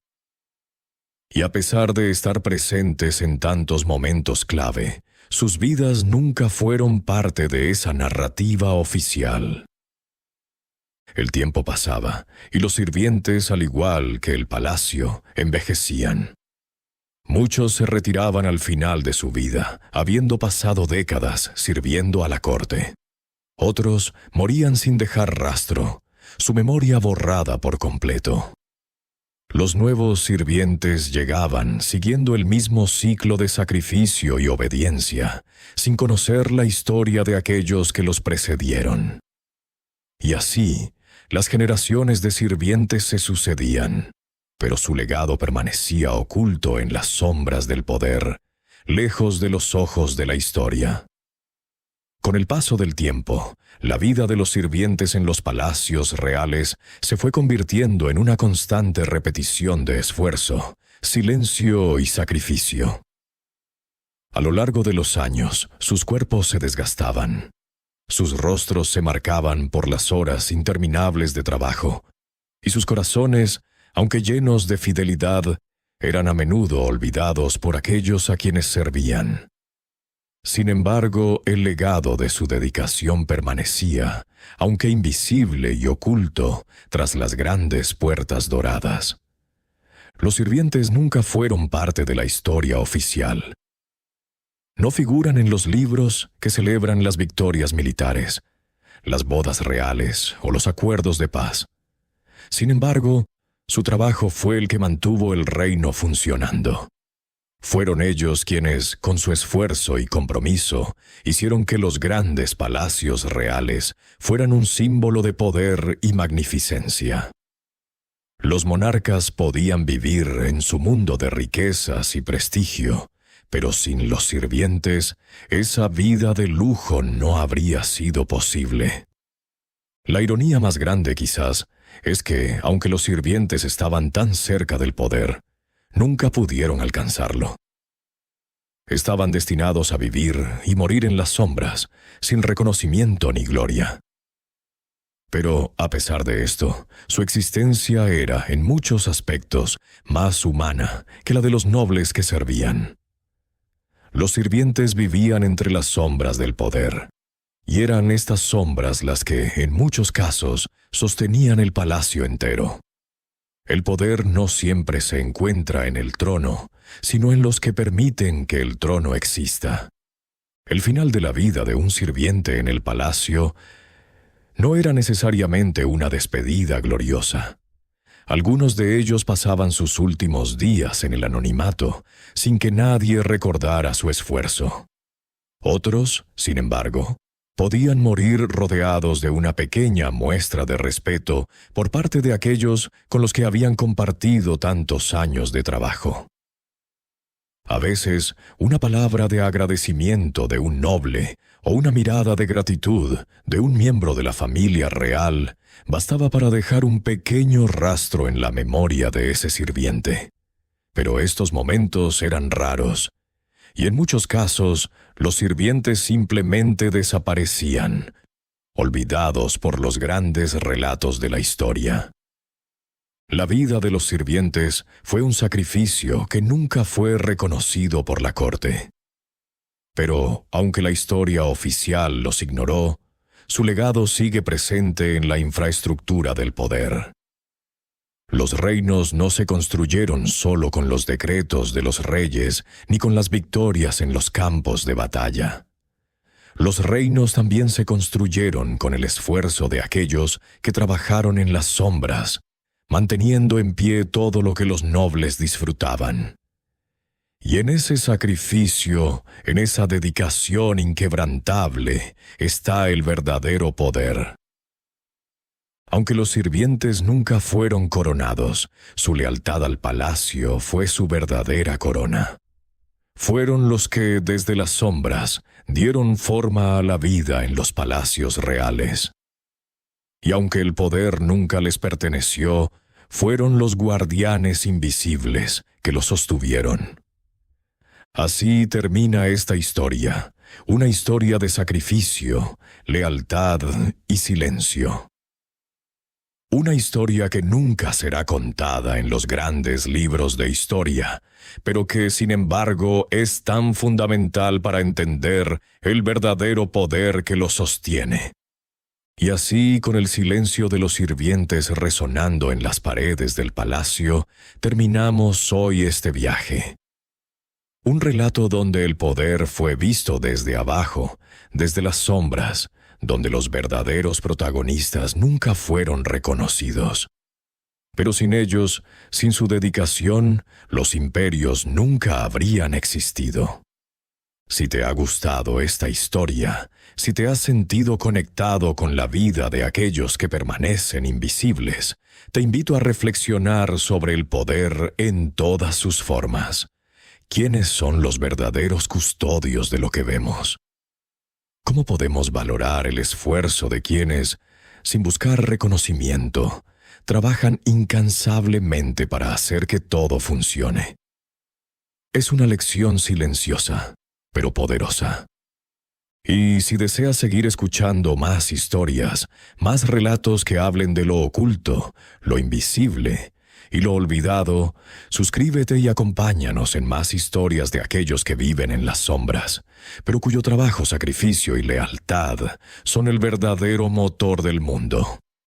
Y a pesar de estar presentes en tantos momentos clave, sus vidas nunca fueron parte de esa narrativa oficial. El tiempo pasaba, y los sirvientes, al igual que el palacio, envejecían. Muchos se retiraban al final de su vida, habiendo pasado décadas sirviendo a la corte. Otros morían sin dejar rastro, su memoria borrada por completo. Los nuevos sirvientes llegaban siguiendo el mismo ciclo de sacrificio y obediencia, sin conocer la historia de aquellos que los precedieron. Y así, las generaciones de sirvientes se sucedían, pero su legado permanecía oculto en las sombras del poder, lejos de los ojos de la historia. Con el paso del tiempo, la vida de los sirvientes en los palacios reales se fue convirtiendo en una constante repetición de esfuerzo, silencio y sacrificio. A lo largo de los años, sus cuerpos se desgastaban. Sus rostros se marcaban por las horas interminables de trabajo, y sus corazones, aunque llenos de fidelidad, eran a menudo olvidados por aquellos a quienes servían. Sin embargo, el legado de su dedicación permanecía, aunque invisible y oculto, tras las grandes puertas doradas. Los sirvientes nunca fueron parte de la historia oficial. No figuran en los libros que celebran las victorias militares, las bodas reales o los acuerdos de paz. Sin embargo, su trabajo fue el que mantuvo el reino funcionando. Fueron ellos quienes, con su esfuerzo y compromiso, hicieron que los grandes palacios reales fueran un símbolo de poder y magnificencia. Los monarcas podían vivir en su mundo de riquezas y prestigio, pero sin los sirvientes, esa vida de lujo no habría sido posible. La ironía más grande, quizás, es que, aunque los sirvientes estaban tan cerca del poder, nunca pudieron alcanzarlo. Estaban destinados a vivir y morir en las sombras, sin reconocimiento ni gloria. Pero, a pesar de esto, su existencia era, en muchos aspectos, más humana que la de los nobles que servían. Los sirvientes vivían entre las sombras del poder, y eran estas sombras las que, en muchos casos, sostenían el palacio entero. El poder no siempre se encuentra en el trono, sino en los que permiten que el trono exista. El final de la vida de un sirviente en el palacio no era necesariamente una despedida gloriosa. Algunos de ellos pasaban sus últimos días en el anonimato, sin que nadie recordara su esfuerzo. Otros, sin embargo, podían morir rodeados de una pequeña muestra de respeto por parte de aquellos con los que habían compartido tantos años de trabajo. A veces, una palabra de agradecimiento de un noble o una mirada de gratitud de un miembro de la familia real bastaba para dejar un pequeño rastro en la memoria de ese sirviente. Pero estos momentos eran raros, y en muchos casos los sirvientes simplemente desaparecían, olvidados por los grandes relatos de la historia. La vida de los sirvientes fue un sacrificio que nunca fue reconocido por la corte. Pero, aunque la historia oficial los ignoró, su legado sigue presente en la infraestructura del poder. Los reinos no se construyeron solo con los decretos de los reyes ni con las victorias en los campos de batalla. Los reinos también se construyeron con el esfuerzo de aquellos que trabajaron en las sombras, manteniendo en pie todo lo que los nobles disfrutaban. Y en ese sacrificio, en esa dedicación inquebrantable, está el verdadero poder. Aunque los sirvientes nunca fueron coronados, su lealtad al palacio fue su verdadera corona. Fueron los que, desde las sombras, dieron forma a la vida en los palacios reales. Y aunque el poder nunca les perteneció, fueron los guardianes invisibles que lo sostuvieron. Así termina esta historia, una historia de sacrificio, lealtad y silencio. Una historia que nunca será contada en los grandes libros de historia, pero que, sin embargo, es tan fundamental para entender el verdadero poder que lo sostiene. Y así, con el silencio de los sirvientes resonando en las paredes del palacio, terminamos hoy este viaje. Un relato donde el poder fue visto desde abajo, desde las sombras, donde los verdaderos protagonistas nunca fueron reconocidos. Pero sin ellos, sin su dedicación, los imperios nunca habrían existido. Si te ha gustado esta historia, si te has sentido conectado con la vida de aquellos que permanecen invisibles, te invito a reflexionar sobre el poder en todas sus formas. ¿Quiénes son los verdaderos custodios de lo que vemos? ¿Cómo podemos valorar el esfuerzo de quienes, sin buscar reconocimiento, trabajan incansablemente para hacer que todo funcione? Es una lección silenciosa, pero poderosa. Y si deseas seguir escuchando más historias, más relatos que hablen de lo oculto, lo invisible y lo olvidado, suscríbete y acompáñanos en más historias de aquellos que viven en las sombras, pero cuyo trabajo, sacrificio y lealtad son el verdadero motor del mundo.